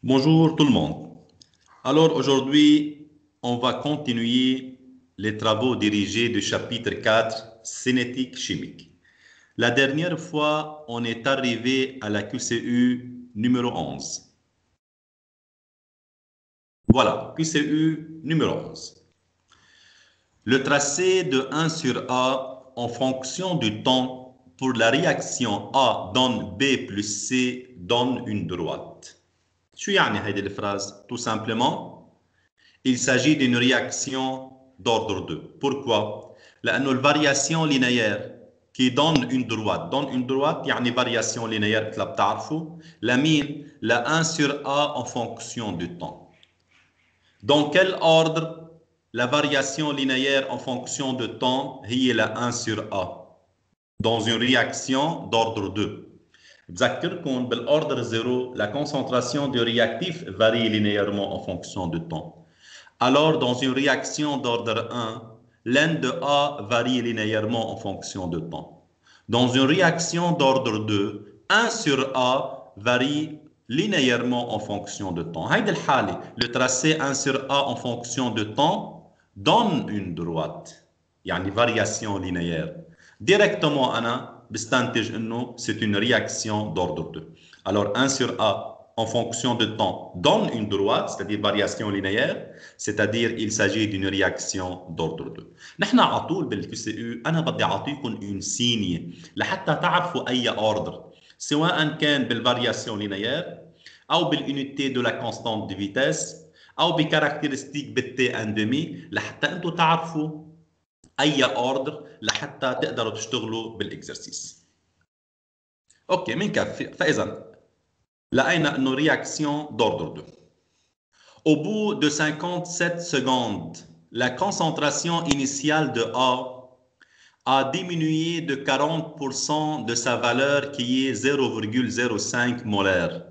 Bonjour tout le monde. Alors aujourd'hui, on va continuer les travaux dirigés du chapitre 4, cinétique chimique. La dernière fois, on est arrivé à la QCU numéro 11. Voilà, QCU numéro 11. Le tracé de 1 sur A en fonction du temps pour la réaction A donne B plus C donne une droite. شو يعني هذه الفراز؟ Tout simplement, il s'agit d'une réaction d'ordre 2. Pourquoi? لأنه الفارياسيون linéaire qui donne une droite يعني variation linéaire مثل ما بتعرفوا لمين؟ ل 1 sur A en fonction du temps. Dans quel ordre la variation linéaire en fonction de temps هي ل 1 sur A? Dans une réaction d'ordre 2. بذكركم بالordre 0, la concentration du réactif varie linéairement en fonction du temps. Alors, dans une réaction d'ordre 1, l'N de A varie linéairement en fonction de temps. Dans une réaction d'ordre 2, 1 sur A varie linéairement en fonction de temps. هيدي الحالة, le tracé 1 sur A en fonction de temps donne une droite. يعني variation linéaire. Directement, أنا بستنتج إنه c'est une réaction d'ordre 2. Alors, 1 sur A en fonction de temps donne une droite, c'est-à-dire variation linéaire, c'est-à-dire il s'agit d'une réaction d'ordre 2. نحن على طول بالكيو سي يو انا بدي اعطيكم اون سينيه لحتى تعرفوا اي اوردر سواء كان بالفارياسيون لينيير او بالunité de la constante de vitesse او بكاركترستيك بالتي ان دمي لحتى انتم تعرفوا اي اوردر لحتى تقدروا تشتغلوا بالاكزرسيس. اوكي بنكفي. فاذا لقينا انه رياكسيون d'ordre 2. Au bout de 57 secondes, la concentration initiale de A diminué de 40% de sa valeur qui est 0,05 molaire.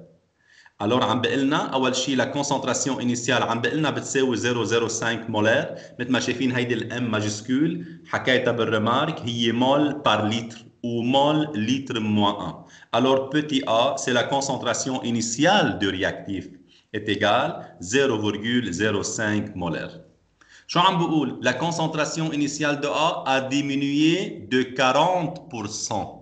Alors, عم بقلنا أول شيء la concentration initiale عم بقلنا بتساوي 0,05 مولار. مثل ما شايفين هيدي الام ماجسكول حكيتها بالريمارك هي مول بار لتر ou mol litre moins 1. Alors, petit a, c'est la concentration initiale du réactif est égale 0,05 molaire. شو عم بقول؟ La concentration initiale de A a diminué de 40%.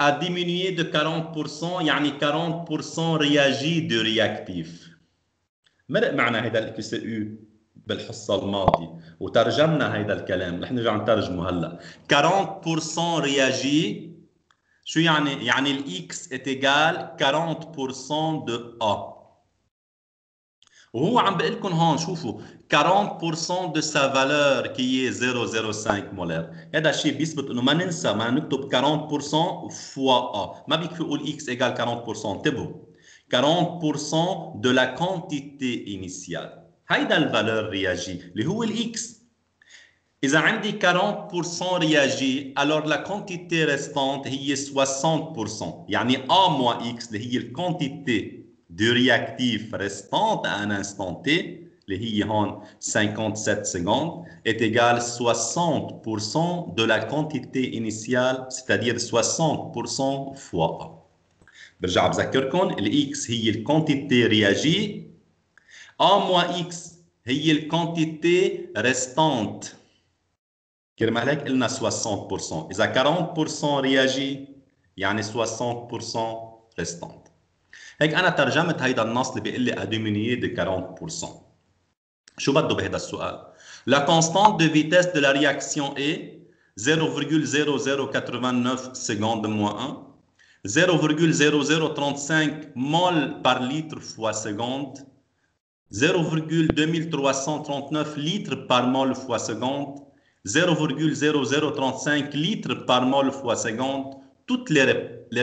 A diminué de 40%, يعني 40% réagit de réactif. مرق معنا هيدا الكي سي يو بالحصه الماضيه وترجمنا هيدا الكلام، رح نرجع نترجمه هلا. 40% réagit، شو يعني؟ يعني الاكس est égal 40% de A. وهو عم بقول لكم هون شوفوا 40% de sa valeur qui est 0,05 مولار. هذا الشيء بيثبت انه ما ننسى ما نكتب 40% fois A. ما بيكفي اقول x égale 40%. انتبهوا 40% de la quantité initiale. هيدا الفالور رياجي اللي هو الاكس. إذا عندي 40% réagi, alors la quantité restante هي 60%. يعني A moins X اللي هي الquantité du réactif restante à un instant T, اللي هي هون 57 secondes, est égale 60% de la quantité initiale, c'est-à-dire 60% fois A. برجع بذكركم ال X هي الquantité réagi, A moins X هي الquantité restante. كرمال هيك قلنا 60%. إذا 40% رياجي يعني 60% ريستانت. هيك أنا ترجمت هيدا النص اللي بيقول لي أدومينيي دي 40%. شو بده بهذا السؤال؟ La constante de vitesse de la réaction est 0,0089 secondes moins 1, 0,0035 mol par litre fois seconde, 0,2339 litres par mol fois seconde, 0,0035 litres par mol fois seconde. Toutes les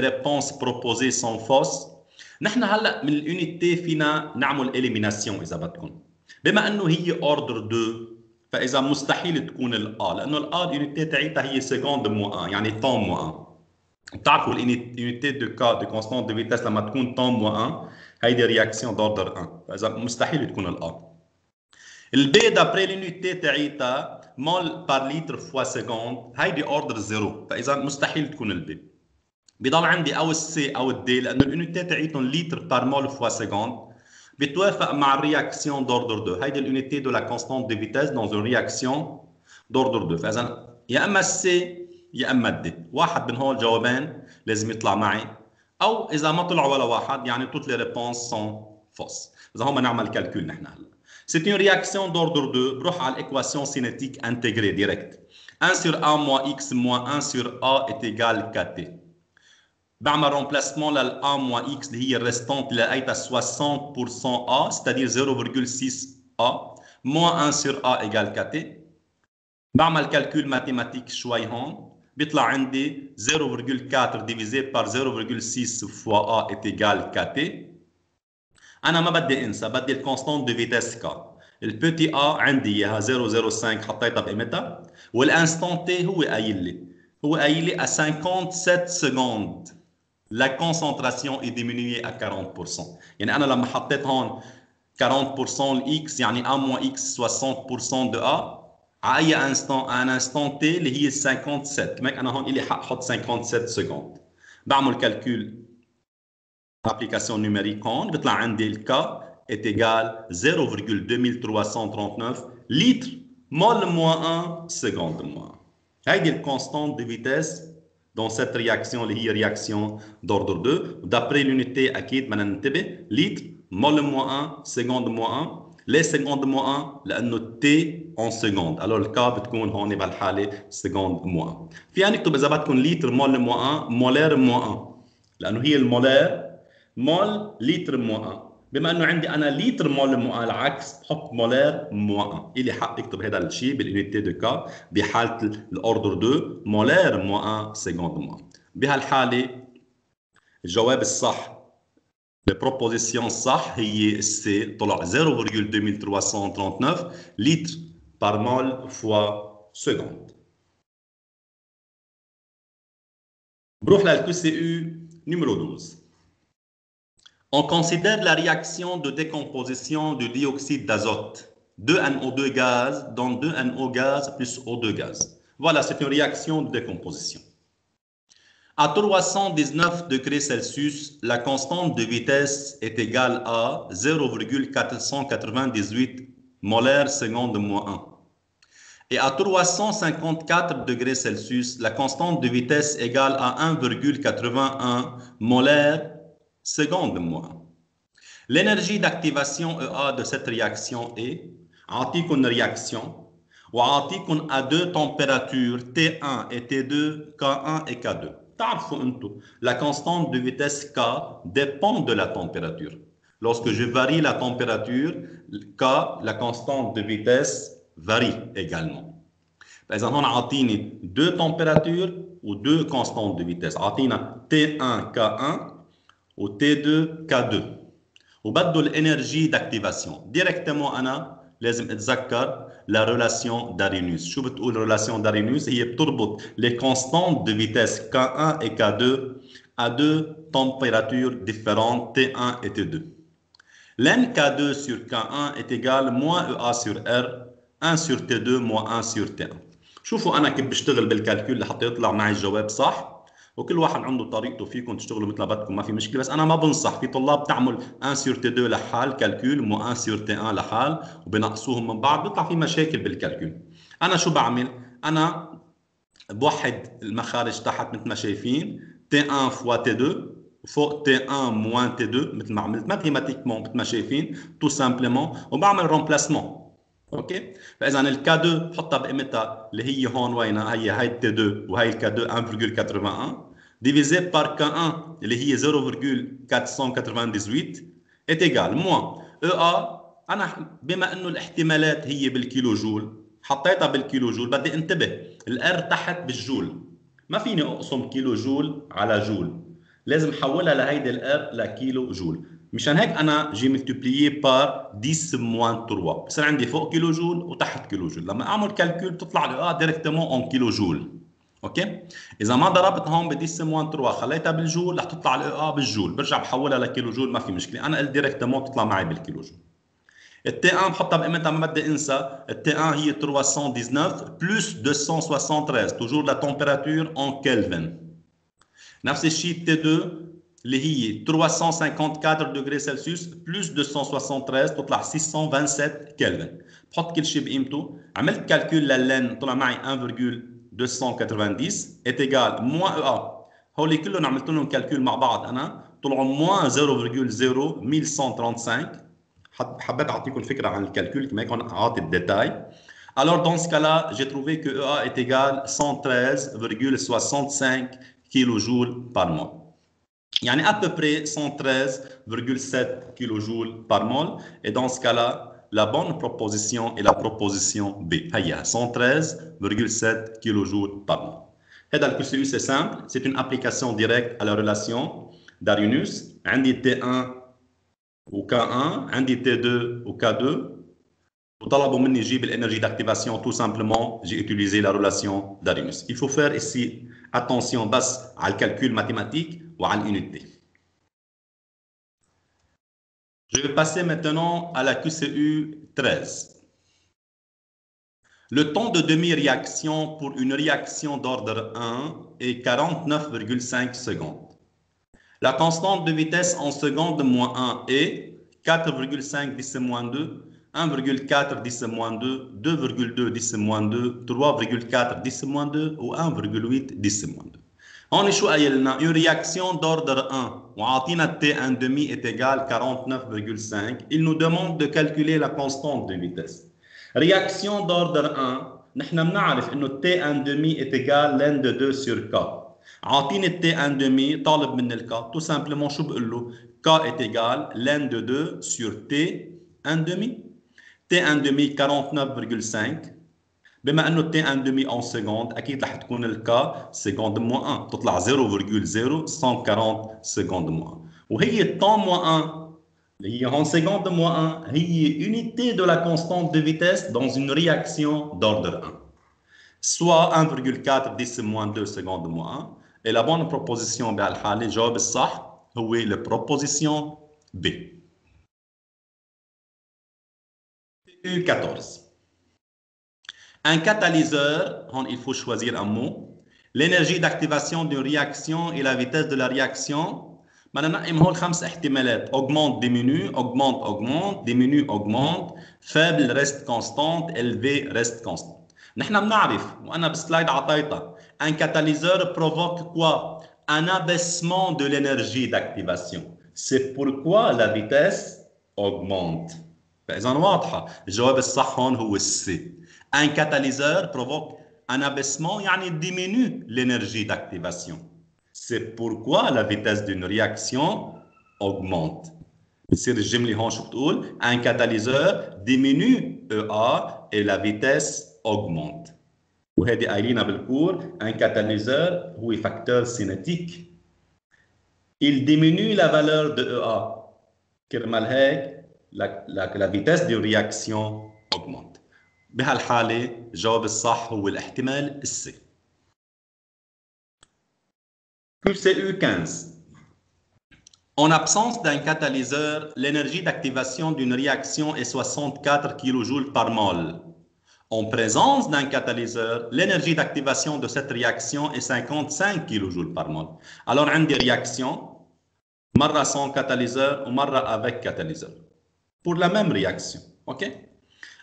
réponses proposées sont fausses. نحن هلا من اليونيتي فينا نعمل إليميناسيون إذا بدكم. بما إنه هي أوردر 2 فإذا مستحيل تكون الآ لأنه الآ اليونيتي تاعتها هي سكوند مو 1 يعني طون مو 1. بتعرفوا اليونيتي دو كا دو كونستانت دو فيتاس لما تكون طون مو 1 هيدي رياكسيون دوردر 1 فإذا مستحيل تكون الآ. البي دابري لونيتي بضل عندي او السي او الدي لانه اليونيتي تاعيتهم لتر بار مول فوا سكوند بتوافق مع الرياكسيون دوردر 2. هيدي اليونيتي دو لا كونستانت دو فيتاس دون اون رياكسيون دوردر 2. فاذا يا اما السي يا اما الدي، واحد من هول الجوابين لازم يطلع معي، او اذا ما طلع ولا واحد يعني توت لي ريبونس سون فوس. اذا هون نعمل كالكول نحن هلا. C'est une réaction d'ordre 2. بروح على l'équation cinétique intégrée direct. 1 sur A moins X moins 1 sur A est égal KT. بعمل remplacement لل A moins X اللي هي الريستانت اللي لقيتها 60% A, c'est-à-dire 0,6 A, moins 1 sur A égale KT. بعمل calcul mathématique شوي هون. بيطلع عندي 0,4 divisé par 0,6 fois A est égal KT. أنا ما بدي أنسى، بدي الكونستانت دو فيتاس K. البيتي A عندي إياها 0,05 حطيتها بقيمتها، والانستون تي هو قايل لي à 57 secondes la concentration est diminuée à 40%. يعني أنا لما حطيت هون 40% الإكس يعني A moins X 60% de A على أي انستون؟ ان انستون تي اللي هي 57. كمان أنا هون إلي حق أحط 57 secondes. بعمل كالكول application numérique هون بيطلع عندي ال K est égal 0,2339 litres mol moins 1 seconde moins. هيدي الكونستانت دو فيتاس dans cette réaction اللي هي réaction d'ordre 2. d'après l'unité أكيد بدنا ننتبه litre mol moins 1 seconde moins 1. ليه seconde moins 1؟ لأنه T en seconde. alors ال K بتكون هون بهالحالة seconde moins 1. فيها نكتب إذا بدكم litre mol moins 1 مولار moins 1 لأنه هي المولار مول لتر موان 1. بما انه عندي انا لتر مول موان العكس بحط مولار موان 1. الي حق اكتب هذا الشيء باليونيتي دو كا بحاله الاوردر 2 مولار موان سكوند موان. بهالحاله الجواب الصح البروبوزيسيون الصح هي السي، طلع 0,2339 لتر بار مول فوا سكوند. بروح للكيو سي يو numéro 12. On considère la réaction de décomposition du dioxyde d'azote, 2NO2 gaz, dans 2NO gaz plus O2 gaz. Voilà, c'est une réaction de décomposition. À 319 degrés Celsius, la constante de vitesse est égale à 0,498 molaires seconde moins 1. Et à 354 degrés Celsius, la constante de vitesse est égale à 1,81 molaires seconde moins. L'énergie d'activation EA de cette réaction est عطيكم une réaction وعطيكم à deux températures T1 et T2, K1 et K2. تعرفوا انتم la constante de vitesse K dépend de la température. Lorsque je varie la température, K, la constante de vitesse varie également. فإذا هون عطيني deux températures ou deux constantes de vitesse. عطينا T1 K1 و T2 K2 وبده الانرجي داكتيفاسيون. ديريكتومون انا لازم اتذكر لا ريلاسيون دارينوس. شو بتقول ريلاسيون دارينوس؟ هي بتربط لي كونستانت دو فيتيس K1 et K2 à deux températures différentes T1 et T2. Ln K2 sur K1 est égal moins EA sur R 1 sur T2 moins 1 sur T1. شوفوا انا كيف بشتغل بالكالكول لحتى يطلع معي الجواب صح، وكل واحد عنده طريقته، فيكم تشتغلوا مثل ما بدكم ما في مشكله، بس انا ما بنصح. في طلاب تعمل 1 sur T2 لحال كالكول مو 1 sur T1 لحال وبنقصوهم من بعض، بيطلع في مشاكل بالكالكول. انا شو بعمل؟ انا بوحد المخارج تحت مثل ما شايفين T1 fois T2 وفوق T1 moins T2 مثل ما عملت ماتيماتيكمون مثل ما شايفين تو سامبليمون، وبعمل رومبلاسمون. اوكي، فاذا الكا 2 بحطها بقيمتها اللي هي هون وينها، هي التي 2 وهي الكا 2 1,81 ديفيزي بار كا 1 اللي هي 0,498 est égal moins EA. انا بما انه الاحتمالات هي بالكيلو جول حطيتها بالكيلو جول، بدي انتبه الار تحت بالجول، ما فيني اقسم كيلو جول على جول، لازم احولها لهيدي الار لكيلو جول. مشان هيك انا جي ملتبليي بار 10 موان 3 بصير عندي فوق كيلو جول وتحت كيلو جول. لما اعمل كالكول بتطلع لي دايركتومون اون كيلو جول. اوكي، اذا ما ضربت هون ب 10 موان 3 خليتها بالجول رح تطلع لي بالجول، برجع بحولها لكيلو جول ما في مشكله. انا قلت دايركتومون تطلع معي بالكيلو جول. التي 1 بحطها بقيمتها ما بدي انسى، التي 1 هي 319 بلس 273 توجور لا تمبيراتور ان كلفن. نفس الشيء T2 اللي هي 354 degrés Celsius plus 273 تطلع 627 كلفن. بحط كل شيء بقيمته. عملت كالكول لللين طلع معي 1,290 est égal moins EA. هولي كلهم عملت لهم كالكول مع بعض انا طلعوا moins 0,0135. حبيت اعطيكم فكره عن الكالكول كما هيك هون اعطي الديتاي. Alors dans ce cas-là, j'ai trouvé que EA est égal 113,65 kJ par mol. يعني à peu près 113,7 kJ par mol. Et dans ce cas-là, la bonne proposition est la proposition B. هيا 113,7 kJ par mol. هذا le QCU c'est simple, c'est une application directe à la relation d'Arrhenius. عندي T1 و K1, عندي T2 و K2. وطلبوا مني جيب l'énergie d'activation, tout simplement, j'ai utilisé la relation d'Arrhenius. Il faut faire ici attention بس على الcalcul mathématique وعلى l'unité. Je vais passer maintenant à la QCU 13. Le temps de demi-réaction pour une réaction d'ordre 1 est 49,5 secondes. La constante de vitesse en secondes moins 1 est 4,5 10-2, 1,4 10-2, 2,2 10-2, 3,4 10-2 ou 1,8 10-2. هون شو قايل لنا؟ une réaction d'ordre 1 وعطينا T1 demi est égal 49,5. Il nous demande de calculer la constante de vitesse. Réaction d'ordre 1 نحن بنعرف انه T1 demi est égal l'N de 2 sur K. عاطيني T1 demi طالب من ال K. Tout simplement شو بقول له؟ K est égal l'N de 2 sur T1 demi. T1 demi 49,5. بما انه T1 demi en seconde اكيد رح تكون ال K seconde moins 1 تطلع 0,0140 seconde moins 1. وهي temps moins 1 اللي هي en seconde moins 1 هي unité de la constante de vitesse dans une réaction d'ordre 1. soit 1,4 10 moins 2 seconde moins 1. Et la bonne proposition بهالحالة الجواب الصح هو la proposition B. 14. Un catalyseur, il faut choisir un mot. L'énergie d'activation d'une réaction et la vitesse de la réaction. Maintenant, il y a 5 احتمالات. Augmente, diminue, augmente, augmente, diminue, augmente. Faible reste constante, élevé reste constante. نحن بنعرف وأنا بالسلايد عطيتها. Un catalyseur provoque quoi? Un abaissement de l'énergie d'activation. C'est pourquoi la vitesse augmente. فإذا واضحة. الجواب الصح هون هو السي. Un catalyseur provoque un abaissement, يعني diminue l'énergie d'activation. C'est pourquoi la vitesse d'une réaction augmente. بتصير الجملة هون شو بتقول؟ Un catalyseur diminue EA et la vitesse augmente. وهذه قايلينها بالكور. Un catalyseur هو facteur cinétique. Il diminue la valeur de EA. كرمال هيك la vitesse d'une réaction augmente. بهالحالة الجواب الصح هو الاحتمال السي. QCU 15. En absence d'un catalyseur, l'énergie d'activation d'une réaction est 64 kJ par mol. En présence d'un catalyseur, l'énergie d'activation de cette réaction est 55 kJ par mol. Alors, on a des réactions, مرة sans catalyseur ou مرة avec catalyseur. Pour la même réaction. OK?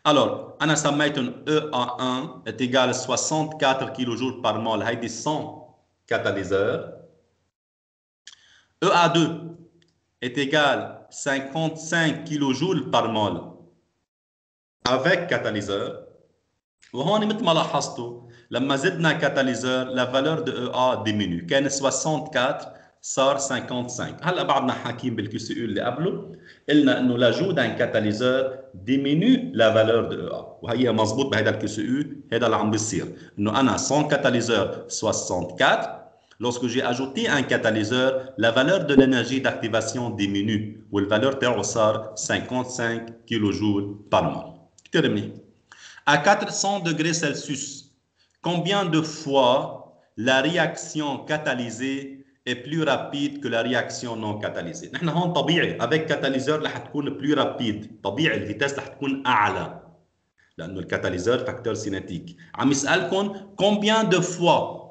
Alors, أنا سميتهم EA1 est égal à 64 kJ par mol. هيدي sans catalyseur. EA2 est égal à 55 kJ par mol avec catalyseur. وهون مثل ما لاحظتوا لما زدنا catalyseur la valeur de EA diminue. كان 64 صار 55. هلا بعدنا حاكيين بالQCU اللي قبله قلنا انه l'ajout d'un catalyseur diminue la valeur de EA. وهي مضبوط بهذا الQCU. هذا اللي عم بيصير انه انا sans catalyseur 64. Lorsque j'ai ajouté un catalyseur, la valeur de l'énergie d'activation diminue. Ou la valeur تاعو صار 55 kJ par mol. كتير منيح. À 400 degrés Celsius, combien de fois la réaction catalysée est plus rapide que la réaction non catalysée? نحن هون طبيعي avec catalyseur رح تكون plus rapide. طبيعي الفيتاس رح تكون أعلى. لأنه الكاتاليزور فاكتور سينيتيك. عم يسألكم combien de fois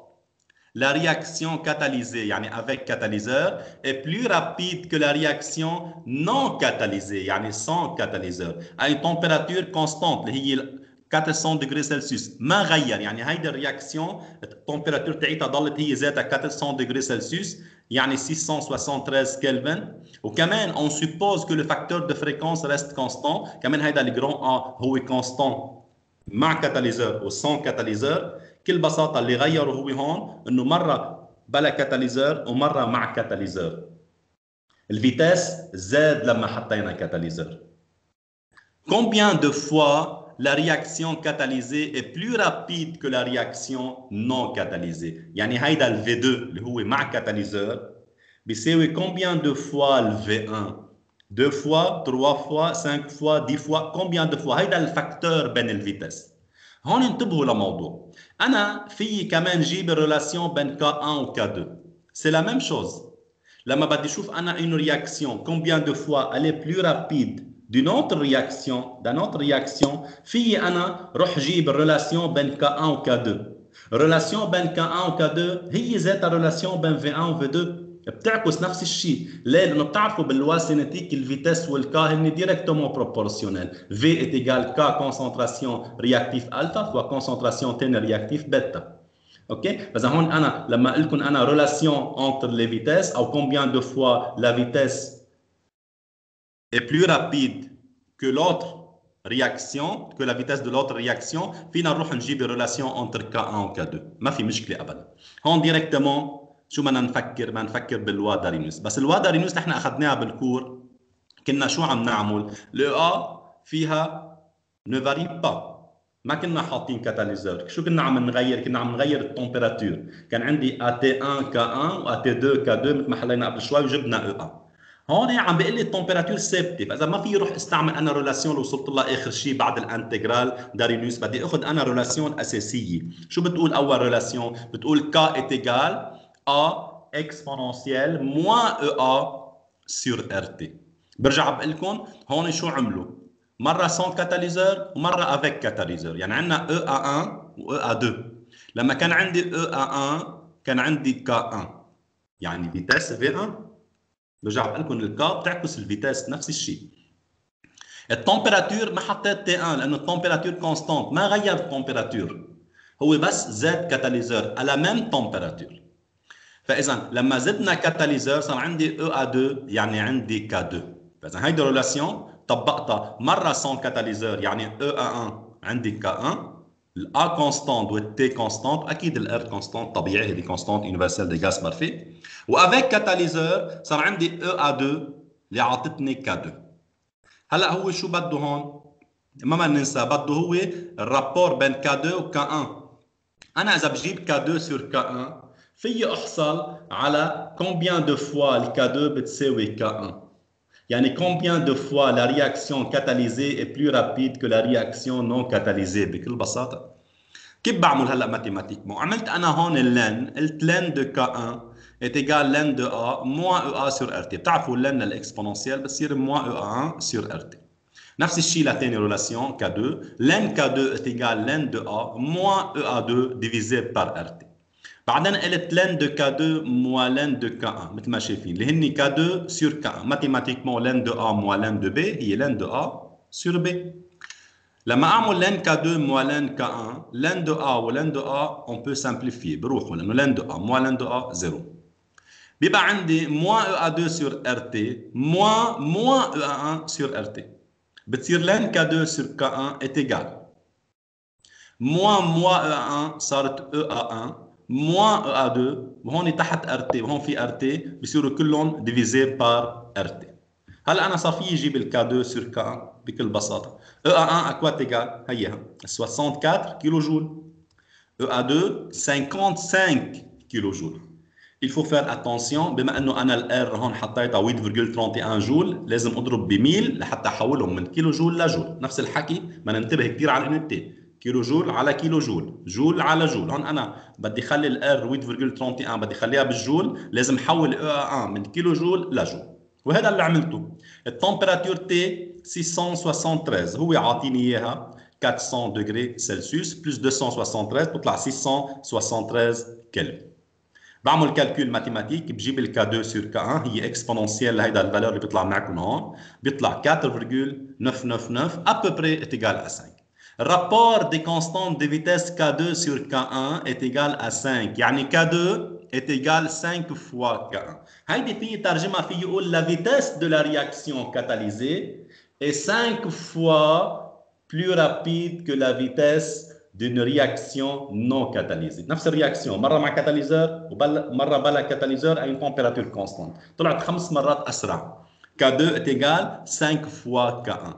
la réaction catalysée, yani avec catalyseur, est plus rapide que la réaction non catalysée, yani sans catalyseur, à une température constante, اللي هي 400 degrés Celsius. ما غير، يعني هيدي الرياكسيون التمبيراتور تاعتها ضلت هي ذاتها 400 degrés Celsius، يعني 673 كلفن. وكمان on suppose que le facteur de fréquence reste constant، كمان هيدا الجران A هو constant مع كاتاليزور وسون كاتاليزور. بكل بساطه اللي غيره هو هون انه مره بلا كاتاليزور ومره مع كاتاليزور. الفيتاس زاد لما حطينا كاتاليزور. Combien de fois la réaction catalysée est plus rapide que la réaction non catalysée؟ يعني هيدا ال V2 اللي هو مع كاتاليزور بيساوي combien de fois le V1؟ 2 fois, 3 fois, 5 fois, 10 fois، combien de fois؟ هيدا الفاكتور بين الفيتاس. هون انتبهوا لموضوع، انا في كمان جيب الريلاسيون بين K1 و K2. C'est la même chose. لما بدي اشوف انا une réaction combien de fois elle est plus rapide d'une autre réaction، في انا روح جيب الريلاسيون بين K1 و K2. الريلاسيون بين K1 و K2 هي ذاتها الريلاسيون بين V1 و V2، بتعكس نفس الشيء. ليه؟ لانه بتعرفوا باللوا سينيتيك الفيتاس والكا هن ديريكتومون بروبورسيونيل. V est égal K concentration réactif alpha fois concentration T réactif bêta. اوكي؟ فاذا هون انا لما اقول لكم انا relation entre les vitesses او combien de fois la vitesse est plus rapide que l'autre réaction, que la vitesse de l'autre réaction، فينا نروح نجيب الريلاسيون entre K1 و K2، ما في مشكله ابدا. هون ديريكتومون شو بدنا نفكر؟ بدنا نفكر باللوا دارينوس. بس اللوا دارينوس نحن اخذناها بالكور، كنا شو عم نعمل؟ لو فيها ne varie pas، ما كنا حاطين كاتاليزور. شو كنا عم نغير؟ كنا عم نغير التمبيراتور. كان عندي AT1 K1 و AT2 K2 مثل ما حلينا قبل شوي وجبنا EA. هون عم بيقول لي التمبيراتور ثابته، فاذا ما في روح استعمل انا ريلاسيون اللي وصلت لها اخر شيء بعد الانتجرال دارينوس، بدي اخذ انا ريلاسيون اساسيه. شو بتقول اول ريلاسيون؟ بتقول K est égal A exponentielle moins EA sur RT. برجع بقول لكم هون شو عملوا؟ مره سون كاتاليزور ومره افيك كاتاليزور، يعني عندنا EA1 و EA2. لما كان عندي EA1 كان عندي K1، يعني فيتاس V1. برجع بقول لكم الكا بتعكس الفيتاس نفس الشيء. التمبيراتور ما حطيت T1 لانه التمبيراتور كونستانت، ما غير التمبيراتور، هو بس زاد كاتاليزور على ميم تمبيراتور. فاذا لما زدنا كاتاليزور صار عندي EA2 يعني عندي K2. فاذا هيدي الريلاسيون طبقتها مره سون كاتاليزور يعني EA1 عندي K1، الA كونستانت والتي كونستانت، اكيد الار كونستانت طبيعي، هذه كونستانت يونيفرسال دي غاز بارفي. وافيك كاتاليزور صار عندي EA2 اللي عطتني K2. هلا هو شو بده هون؟ ما ننسى بده هو الرابور بين K2 و K1. انا اذا بجيب K2 sur K1 في احصل على combien de fois le K2 بتساوي K1، يعني combien de fois la réaction catalysée est plus rapide que la réaction non catalysée. بكل بساطه كيف بعمل هلا ماتيماتيكمون؟ عملت انا هون اللن، قلت لن دو K1 est égal لن دو A moins EA sur RT. بتعرفوا لن الاكسبوننسيال بتصير moins EA1 sur RT. نفس الشيء لثاني ريلاسيون K2، لن K2 est égal لن دو A moins EA2 divisé par RT. بعدين قلت لن دو K2 moins لن دو K1 مثل ما شايفين اللي هن K2 sur K1. ماتيماتيكمون لن دو A moins لن دو B هي لن دو A sur B. لما اعمل لن K2 moins لن K1، لن دو A ولن دو A on peut simplifier، بروحوا لانه لن دو A moins لن دو A 0. بيبقى عندي moins EA2 sur RT moins EA1 sur RT. بتصير لن K2 sur K1 est égal moins EA1 صارت EA1 moins EA2، وهون تحت RT وهون في RT بيصيروا كلهم divisé par RT. هلا انا صار في جيب الK2 sur K1 بكل بساطه. EA1 à quoi égal؟ هيها 64 كيلو جول، EA2 55 كيلو جول. Il faut faire attention بما انه انا الار هون حطيتها 8.31 جول، لازم اضرب ب1000 لحتى احولهم من كيلو جول لجول. نفس الحكي ما ننتبه كثير على الانتي، كيلو جول على كيلو جول، جول على جول. هون انا بدي اخلي الار 8.31 بدي اخليها بالجول، لازم احول EA1 من كيلو جول لجول، وهذا اللي عملته. التمبيراتور تي 673 هو عاطيني اياها 400 degrés Celsius plus 273 بتطلع 673 كلفن. بعمل كالكول ماتيماتيك بجيب الكا 2 سور كا 1 هي اكسبوننسيال لهيدا الفالور اللي بيطلع معكم هون بيطلع 4,999 à peu près est égal à 5. Rapport des constantes de vitesse K2 sur K1 est égal à 5. يعني K2 est égal 5 fois K1. هيدي في ترجمة في يقول la vitesse de la réaction catalysée est 5 fois plus rapide que la vitesse d'une réaction non catalysée. نفس الرياكسيون مرة مع كاتاليزور ومرة بلا كاتاليزور à une température constante. طلعت 5 مرات أسرع. K2 est égal 5 fois K1.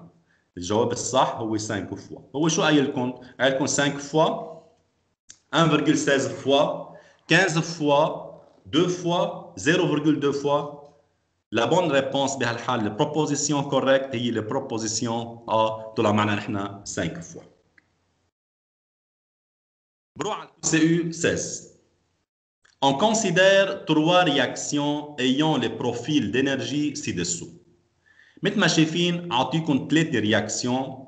الجواب الصح هو 5 فوا. هو شو قايل لكم؟ قايل لكم 5 فوا 1,16 فوا 15 فوا 2 فوا 0,2 فوا. La bonne réponse بهالحال البروبوزيسيون كوريكت هي البروبوزيسيون A طلع معنا نحن 5 فوا. بروح على CU 16. On considère 3 réactions ayant les profils d'énergie ci-dessous. مثل ما شايفين اعطيكم 3 رياكسيون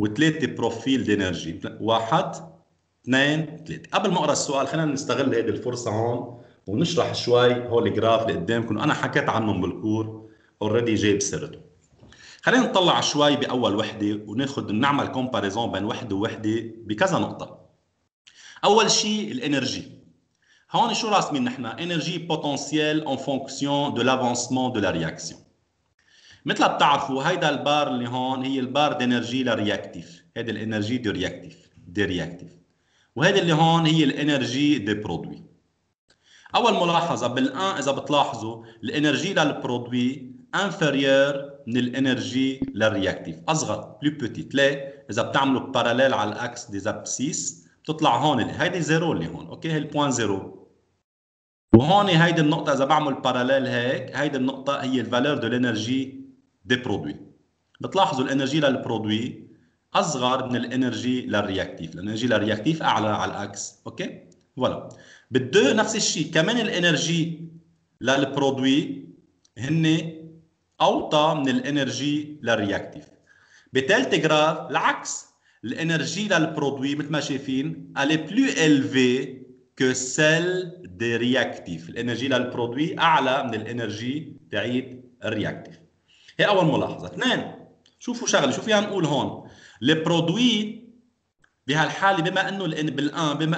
و3 بروفيل دينرجي 1 2 3. قبل ما اقرا السؤال خلينا نستغل هذه الفرصه هون ونشرح شوي هول الجراف اللي قدامكم انا حكيت عنهم بالكور اوريدي جايب سيرته. خلينا نطلع شوي باول وحده وناخذ نعمل كومباريزون بين وحده ووحده بكذا نقطه. اول شيء الانرجي. هون شو راسمين نحن؟ انرجي بوتنسيال اون فونكسيون دو لافونسمون دو لا رياكسيون. مثل ما بتعرفوا هيدا البار اللي هون هي البار دينرجي للرياكتيف، هيدي الانرجي دو رياكتيف وهيدي اللي هون هي الانرجي دي برودوي. اول ملاحظه بالان اذا بتلاحظوا الانرجي للبرودوي انفيريور من الانرجي للرياكتيف، اصغر بلو بوتيت. ليه؟ اذا بتعملوا باراليل على الاكس دي ابسيس بتطلع هون هيدي زيرو اللي هون، اوكي، هي البوان زيرو. وهون هيدي النقطه اذا بعمل باراليل هيك هيدي النقطه هي الفالور دو الانرجي دي برودوي. بتلاحظوا الانرجي للبرودوي اصغر من الانرجي للرياكتيف، الانرجي للرياكتيف اعلى على الاكس، اوكي؟ فوالا. بالدو نفس الشيء كمان الانرجي للبرودوي هن اوطى من الانرجي للرياكتيف. بثالث جراف العكس، الانرجي للبرودوي مثل ما شايفين elle est plus élevée que celle des réactifs. الانرجي للبرودوي اعلى من الانرجي تعيد الرياكتيف. هي اول ملاحظه. اثنين، شوفوا شغله شو فينا نقول هون البرودوي بهالحاله بما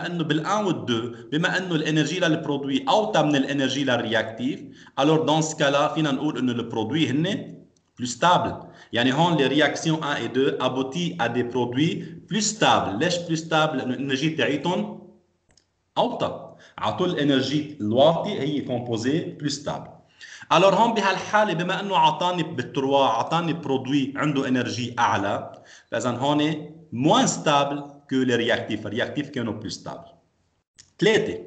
انه بالان والدو بما انه الانرجي للبرودوي اوطى من الانرجي للرياكتيف alors dans ce cas là فينا نقول انه البرودوي هن plus stable. يعني هون les réactions 1 et 2 aboutit à des produits plus stables. ليش plus stable؟ لانه الانرجي تاعيتهم اوطى، على طول الانرجي الواطي هي كومبوزي plus stable. alors هون بهالحاله بما انه عطاني بالتروا عطاني برودوي عنده انرجي اعلى، فاذا هون moins stable que les réactifs. الرياكتيف كانوا plus stable. ثلاثه،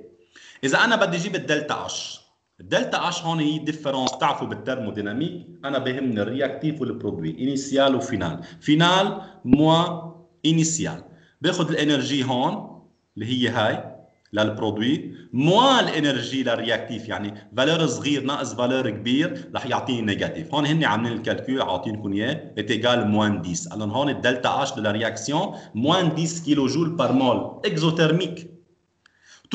اذا انا بدي اجيب الدلتا اش، الدلتا اش هون هي ديفيرونس. تعرفوا بالترموديناميك انا بهمني الرياكتيف والبرودوي، انيسيال وفينال. فينال موا انيسيال، باخذ الانرجي هون اللي هي هاي للبرودوي موا الانرجي للرياكتيف، يعني فالور صغير ناقص فالور كبير رح يعطيني نيجاتيف. هون هن عاملين الكالكول عاطينكم اياه est égal moins 10. alors هون الدلتا اش de la réaction moins 10 كيلو جول par mol exothermique.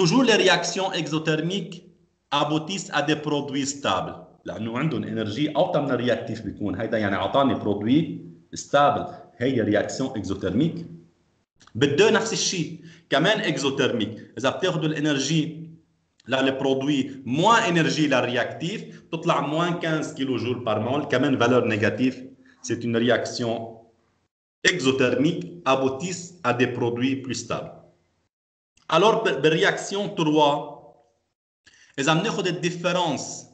toujours les réactions exothermiques aboutissent à des produits stables لانه عندهم انرجي اوطى من الرياكتيف بيكون. هيدا يعني عطاني برودوي ستابل، هي رياكسيون اكزوثيرميك. بالدو نفس الشيء كمان اكزوثيرميك. اذا بتاخذوا الانرجي للبرودوي موان انرجي للرياكتيف بتطلع موان 15 كيلو جول بار مول، كمان فالور نيجاتيف. c'est une réaction exothermique aboutissent à des produits plus stables. alors بالرياكسيون 3 اذا بناخذ الديفيرونس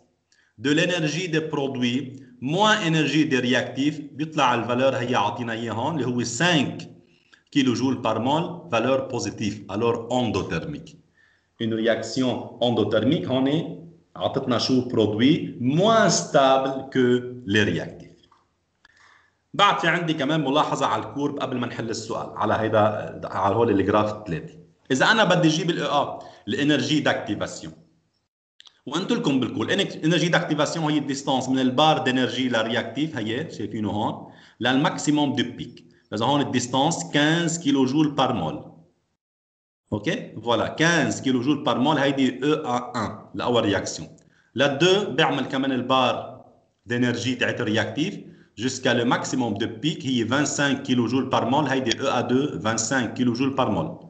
de l'énergie des produits moins énergie des réactifs بيطلع الفالور هي عاطينا اياه هون اللي هو 5 كيلو جول بار مول valeur positive alors endothermique. une réaction endothermique هون عطتنا شو برودوي moins stable que les réactifs. بعد في عندي كمان ملاحظه على الكورب قبل ما نحل السؤال على هيدا على هول الجراف الثلاثه. اذا انا بدي اجيب الانرجي داكتيفاسيون وقلت لكم بالكول انرجي داكتيفاسيون هي الديستانس من البار دانرجي للرياكتيف هي شايفينه هون للماكسيموم دو بيك. اذا هون الديستانس 15 كيلو جول بار مول، OK? Voilà, 15 kJ par mol, هيدي EA1 لأول رياكسيون. ل2 بعمل كمان البار d'énergie تاعت الرياكتيف jusqu'à le maximum de pic هي 25 kJ par mol, هيدي EA2 25 kJ par mol.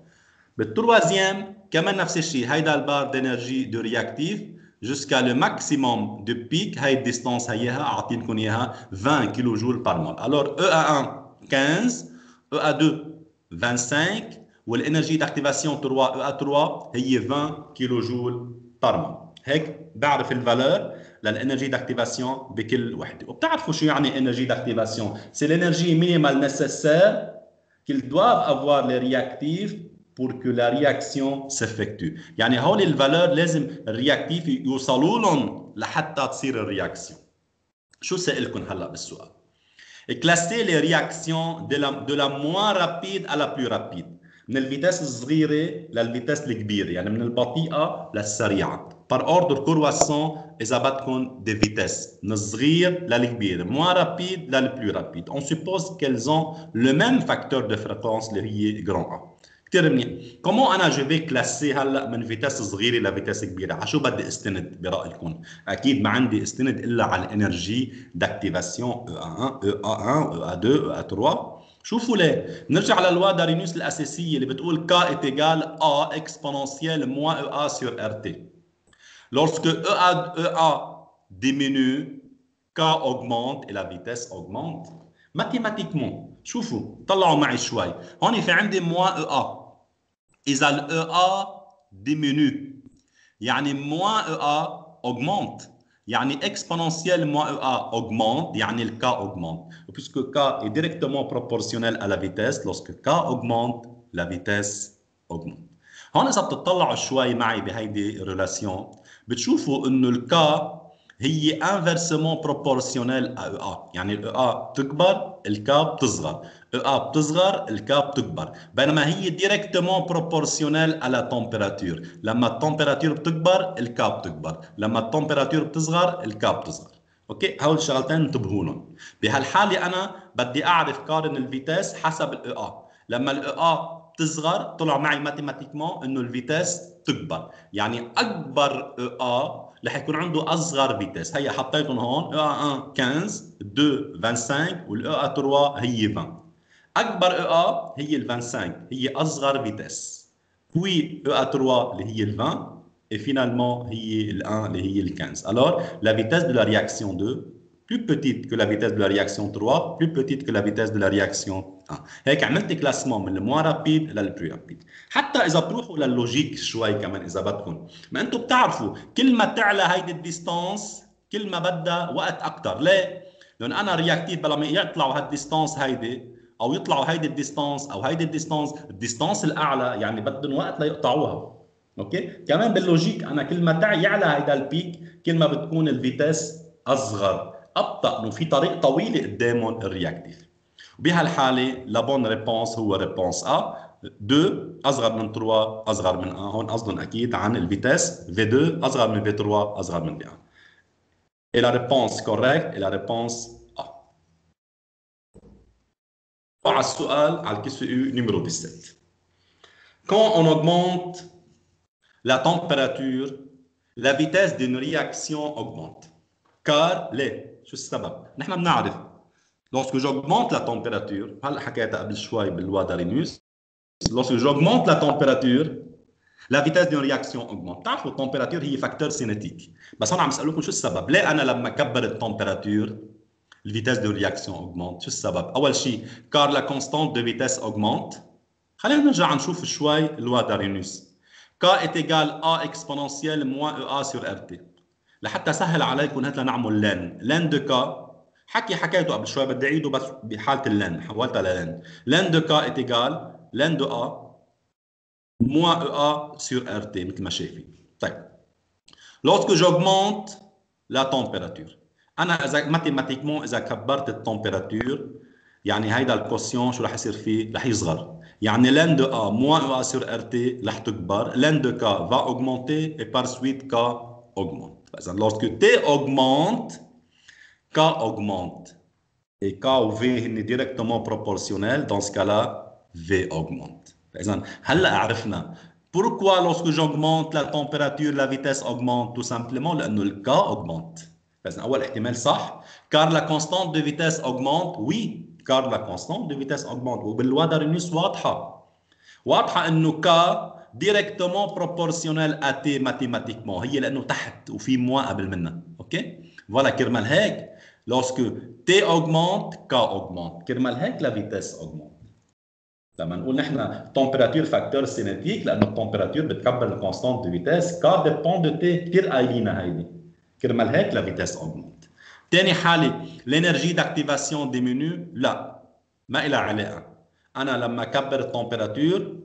بالتروازيام كمان نفس الشيء، هيدا البار d'énergie de réactif jusqu'à le maximum de pic، هاي الديستانس هيها أعطينكم إياها 20 kJ par mol. Alors EA1 15 EA2 25 والانرجي d'activation 3 EA3 هي 20 كيلو جول بار مول. هيك بعرف الفالور للانرجي d'activation بكل وحده. وبتعرفوا شو يعني انرجي d'activation؟ c'est l'énergie minimale nécessaire qu'ils doivent avoir les réactifs pour que la réaction s'effectue. يعني هول الفالور لازم الرياكتيف يوصلوا لهم لحتى تصير الرياكسيون. شو سألكم هلا بالسؤال؟ classer les réactions de la moins rapide à la plus rapide. من الفيتاس الصغيرة للفيتاس الكبيرة، يعني من البطيئة للسريعة. par ordre croissant إذا بدكم des vitesses. من الصغير للكبير. moins rapide لل plus rapide. On suppose qu'elles ont le même facteur de fréquence اللي هي grand A. كتير منيح. كومون انا جو في كلاسي هلا من فيتاس صغيره لفيتاس كبيره؟ على شو بدي استند برايكم؟ اكيد ما عندي استند الا على الانرجي داكتيفاسيون EA1 EA1 EA2 EA3. شوفوا ليه؟ نرجع للوا دارينوس الاساسيه اللي بتقول K est égal A exponentielle moins EA sur RT. Lorsque EA diminue, K augmente et la vitesse augmente. Mathématiquement شوفوا طلعوا معي شوي، هون في عندي moins EA. إذا ال EA diminue يعني moins EA augmente، يعني exponentielle moins EA augmente يعني le K augmente. Puisque K est directement proportionnel à la vitesse, lorsque K augmente la vitesse augmente. هون إذا بتطلعوا شوي معي بهيدي الريلاسيون بتشوفوا إنه ال K هي inversement proportionnelle à EA، يعني ال EA بتكبر ال K بتصغر، EA بتصغر ال K بتكبر، بينما هي directement proportionnelle à la température. لما التمبيراتير بتكبر ال K بتكبر، لما التمبيراتير بتصغر ال K بتصغر. اوكي، هول الشغلتين انتبهوا لهم. بهالحاله انا بدي اعرف قارن الفيتاس حسب ال EA. لما ال EA بتصغر طلع معي ماتيماتيكمون انه الفيتاس تكبر، يعني اكبر EA رح يكون عنده اصغر فيتاس. هي حطيتهم هون EA1 15 2 25 والEA3 هي 20. اكبر EA هي ال 25 هي اصغر فيتاس، puis EA3 اللي هي ال 20 et finalement هي ال 1 اللي هي ال 15. Alors la vitesse de la réaction 2 plus petite que la vitesse de la réaction 3 plus petite que la vitesse de la réaction 1. هيك عملت كلاسمون من الموا رابيد للبري رابيد. حتى اذا بتروحوا لللوجيك شوي كمان اذا بدكم، ما انتم بتعرفوا كل ما تعلى هيدي الديستانس كل ما بدها وقت اكثر. ليه؟ لان انا رياكتيف بلا ما يطلعوا هالديستانس هيدي او يطلعوا هيدي الديستانس او هيدي الديستانس الاعلى، يعني بدهم وقت ليقطعوها. اوكي، كمان باللوجيك انا كل ما يعلى هيدا البيك كل ما بتكون الفيتاس اصغر ابطا، انه في طريق طويله قدامهم الرياكتيف. وبهالحاله لا بون ريبونس هو ريبونس ا 2 اصغر من 3 اصغر من 1. هون قصدهم اكيد عن الفيتاس V2 اصغر من V3 اصغر من V1. Et la réponse correcte est la réponse A. على السؤال على الكيسو numéro 17. Quand on augmente la température, la vitesse d'une réaction augmente. Car ليه؟ شو السبب؟ نحن بنعرف lorsque j'augmente la température، هلا حكيتها قبل شوي باللوا دارينوس، lorsque j'augmente la température la vitesse d'une réaction augmente. بتعرفوا التمبيراتور هي فاكتور سينيتيك، بس انا عم اسالكم شو السبب؟ ليه انا لما كبر التمبيراتور الفيتاس دو رياكسيون augmente؟ شو السبب؟ اول شيء car la constante de vitesse augmente. خلينا نرجع نشوف شوي اللوا دارينوس. K est égal A exponentielle moins EA sur RT. لحتى سهل عليكم هات لنعمل لان دو كا، حكيته قبل شوي بدي اعيده بس بحاله اللان حولتها لان دو كا est égal لان دو A moins EA sur RT مثل ما شايفين. طيب lorsque j'augmente la température، انا اذا ماتيماتيكمون اذا كبرت التمبيراتور يعني هيدا الكوسيون شو رح يصير فيه؟ رح يصغر، يعني لان دو A moins EA sur RT رح تكبر، لان دو كا va augmenter et par suite K augmente. Lorsque T augmente, K augmente. Et K ou V est directement proportionnel. Dans ce cas-là, V augmente. هلا عرفنا Pourquoi lorsque j'augmente la température, la vitesse augmente? Tout simplement لأنه le K augmente. فإذا أول احتمال صح. Car la constante de vitesse augmente. Oui, car la constante de vitesse augmente. وباللوا دارينيوس واضحة. واضحة إنه K directement proportionnel à T mathématiquement. هي لأنه تحت وفي moins قبل منها. أوكي؟ Voilà كرمال هيك lorsque T augmente, K augmente. كرمال هيك la vitesse augmente. لما نقول نحن température facteur cinétique لانه التمبيراتور بتكبر الكونستانت دو فيتيس كار ديبون دو تي كثير قايلينها هيدي كرمال هيك لا فيتيس اوغمونت. ثاني حاله الانرجي داكتيفاسيون ديمينو لا ما لها علاقه. انا لما كبر التمبيراتور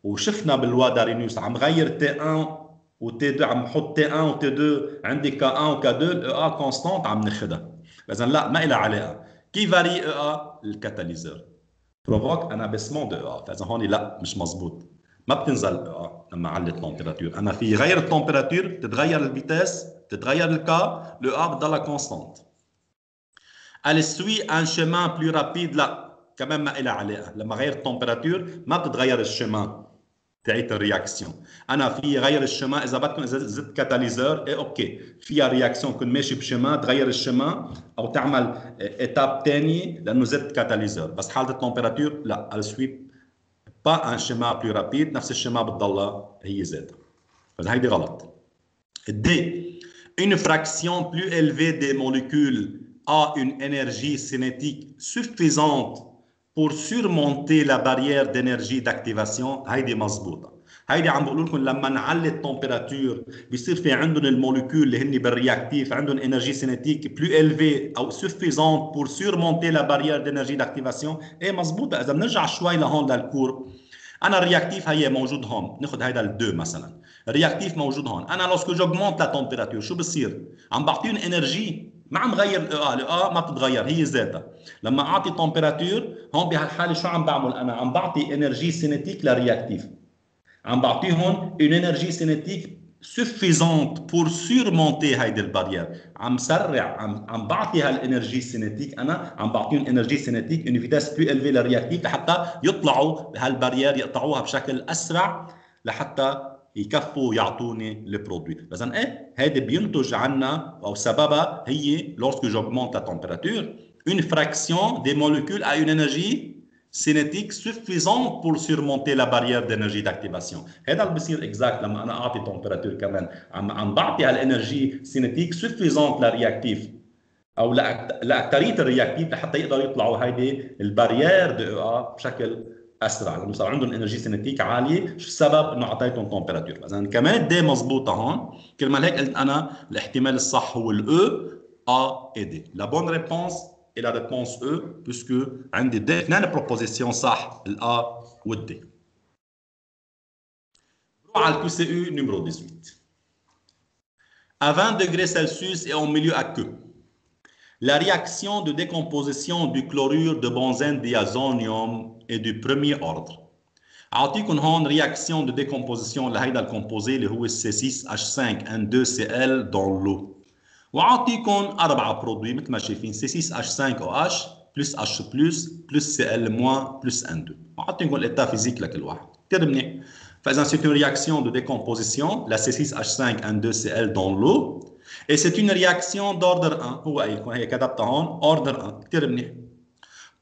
وشفنا باللوا دارينيوس عم غير تي 1 وتي 2 عم بحط تي 1 وتي 2 عندي كا 1 وكا 2 الاو ا كونستانت عم ناخذها. اذا لا ما لها علاقه. كي فاري او ا الكاتاليزور بروفوك انا بسمون دو ا. فاذا هون لا مش مزبوط ما بتنزل ا لما اعلي التمبيراتور. انا في غير التمبيراتور تتغير الفيتيس تتغير الكا لو ا بتضلها كونستانت. Elle suit un chemin plus rapide لا كمان ما لها علاقه. لما غير التمبيراتور ما بتتغير الشيمان تاعت الرياكسيون. انا في غير الشيمان اذا بدكم اذا زدت كاتاليزور ايه اوكي فيها رياكسيون كنت ماشي بشيمان تغير الشيمان او تعمل ايتاب ثانيه لانه زدت كاتاليزور. بس حاله التمبيراتور لا elle suit pas un chemin plus rapide نفس الشيمان بتضلها هي ذاتها. فاذا هيدي غلط. D. Une fraction plus élevée des molécules a une énergie cinétique suffisante pour surmonter la barrière d'énergie d'activation. هيدي مزبوطة. هيدي عم بقول لكم لما نعلي التمبيراتور بيصير في عندهم الموليكول اللي هن بالرياكتيف عندهم énergie cinétique plus élevée أو suffisante pour surmonter la barrière d'énergie d'activation. ايه مزبوطة. إذا بنرجع شوي لهون للكور انا الرياكتيف هي موجود هون ناخذ هيدا الدو مثلا. الرياكتيف موجود هون. انا لوسكو جوغمونت لا تمبيراتور شو بصير؟ عم بعطيهم انرجي ما عم غير الاو ما بتتغير هي ذاتها. لما اعطي تمبيراتور هون بهالحاله شو عم بعمل؟ انا عم بعطي انرجي سينيتيك للرياكتيف. عم بعطيهم اون انرجي سينيتيك suffisante pour surmonter هيدي البارير. عم سرع عم بعطي هالانرجي سينيتيك. انا عم بعطيهم انرجي سينيتيك اون فيتاس بلو الفي للرياكتيف لحتى يطلعوا بهالبارير يقطعوها بشكل اسرع لحتى يكفوا يعطوني البرودوي. اذا ايه هيدي بينتج عنا او سببها هي lorsque j'augmente la température une fraction des molécules a une énergie cinétique suffisante pour surmonter la barrière d'énergie d'activation. هذا اللي بصير اكزاكت لما انا اعطي تمبيراتور كمان عم بعطي هالانرجي سينيتيك سفيزونت للرياكتيف او لاكثريه الرياكتيف لحتى يقدروا يطلعوا هيدي البارير دو ا بشكل اسرع لانه صار عندهم انرجي سينيتيك عاليه. شو السبب؟ انه اعطيتهم تمبيراتور. اذا كمان دي مضبوطه هون. كرمال هيك قلت انا الاحتمال الصح هو الاو ا اي دي. لا بون ريبونس et la réponse E, puisque عندي deux propositions صح الA ou D. على le QCU numéro 18. À 20 degrés Celsius et en milieu aqueux, la réaction de décomposition du chlorure de benzène diazonium est du premier ordre. أعطيكم هون réaction de décomposition لهيدا الكومبوزي اللي هو C6H5N2Cl dans l'eau. وعطيكم 4 برودوي مثل ما شايفين C6H5OH بلس H بلس Cl- بلس N2. وعطيكم الإيتا فيزيك لكل واحد. كتير منيح. فإذا c'est une réaction de décomposition la C6H5N2Cl dans l'eau et c'est une réaction d'ordre 1. هو قايلكم هي كتبتها هون ordre 1. كتير منيح.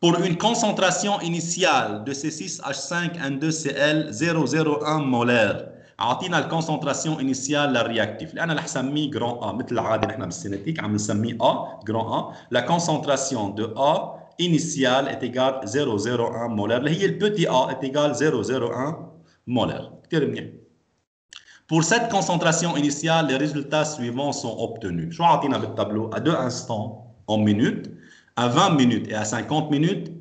Pour une concentration initiale de C6H5N2Cl 0,01 molaire. اعطينا الكونسنتراسيون انيسيال للرياكتيف اللي انا رح سميه جران ا مثل العاده نحن بالسينيتيك عم نسميه ا جران ا. لا كونسنتراسيون دو ا انيسيال est égal 0,01 مولر اللي هي البوتي ا est égal 0,01 مولر. كثير منيح. Pour cette concentration initiale, les résultats suivants sont obtenus. شو عطينا بالتابلو؟ à 2 instants en minutes, à 20 minutes et à 50 minutes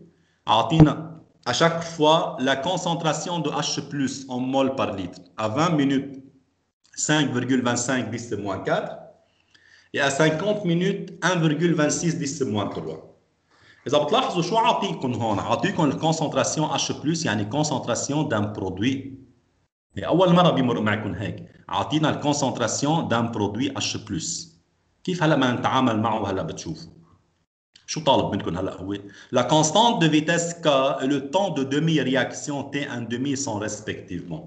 عطينا à chaque fois la concentration de H+ en mol par litre. À 20 minutes, 5,25 10-4 et à 50 minutes, 1,26 10-3. إذا بتلاحظوا شو عطيكم هون؟ عطيكم الكونسنتراسيون H+ يعني concentration d'un produit. أول مرة بيمر معكم هيك. عطينا الكونسنتراسيون d'un produit H+. كيف هلا ما نتعامل معه هلا بتشوفوا. شو طالب منكم هلا هو؟ La constante de vitesse K et le temps de demi-réaction T1 demi sont respectivement.